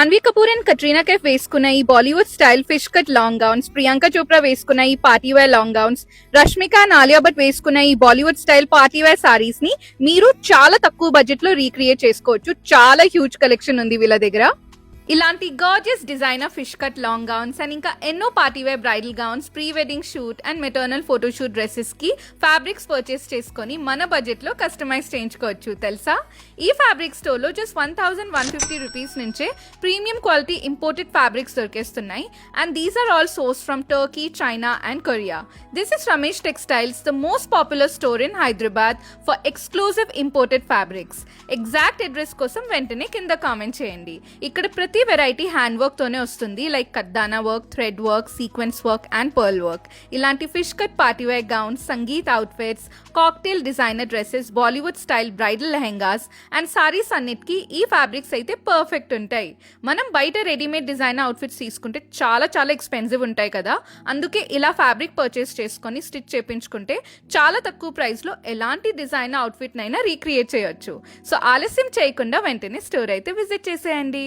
Janhvi Kapoor and Katrina Kaif వేసుకున్న ఈ Bollywood style fish cut long gowns, Priyanka Chopra వేసుకున్న ఈ party wear long gowns, Rashmika and Alia Bhatt వేసుకున్న ఈ Bollywood style party wear saris ని మీరు చాలా తక్కువ బడ్జెట్ లో రీక్రియేట్ చేసుకోవచ్చు. చాలా హ్యూజ్ కలెక్షన్ ఉంది వీళ్ళ దగ్గర. ఇలాంటి gorgeous designer fish cut long gowns and ఇంకా ఎన్నో partywear bridal gowns, pre wedding shoot and maternal photoshoot dresses కి ఫ్యాబ్రిక్స్ పర్చేస్ చేసుకొని మన బడ్జెట్ లో కస్టమైజ్ చేయించుకోవచ్చు. తెలుసా? ఈ ఫ్యాబ్రిక్ స్టోర్ లో జస్ట్ 1150 రూపీస్ నుంచే ప్రీమియం క్వాలిటీ ఇంపోర్టెడ్ ఫ్యాబ్రిక్స్ దొరికేస్తున్నాయి. And these are all source from Turkey, China and Korea. This is Ramesh textiles, the most popular store in Hyderabad for exclusive imported fabrics. Exact address కోసం వెంటనే కింద comment చేయండి. ఇక్కడ ప్రతి variety hand work తోనే వస్తుంది, like కద్దానా work, thread work, sequence work and pearl work. ఇలాంటి fish cut partywear gowns, sangeet outfits, cocktail designer dresses, Bollywood style bridal lehengas and saris అన్నిటికీ ఈ ఫ్యాబ్రిక్స్ అయితే పర్ఫెక్ట్ ఉంటాయి. మనం బయట రెడీమేడ్ డిజైనర్ అవుట్ఫిట్స్ తీసుకుంటే చాలా చాలా ఎక్స్పెన్సివ్ ఉంటాయి కదా. అందుకే ఇలా ఫ్యాబ్రిక్ పర్చేస్ చేసుకొని స్టిచ్ చేయించుకుంటే చాలా తక్కువ ప్రైస్ లో ఎలాంటి డిజైనర్ అవుట్ఫిట్ నైనా రీక్రియేట్ చేయొచ్చు. సో ఆలస్యం చేయకుండా వెంటనే స్టోర్ అయితే విజిట్ చేసేయండి.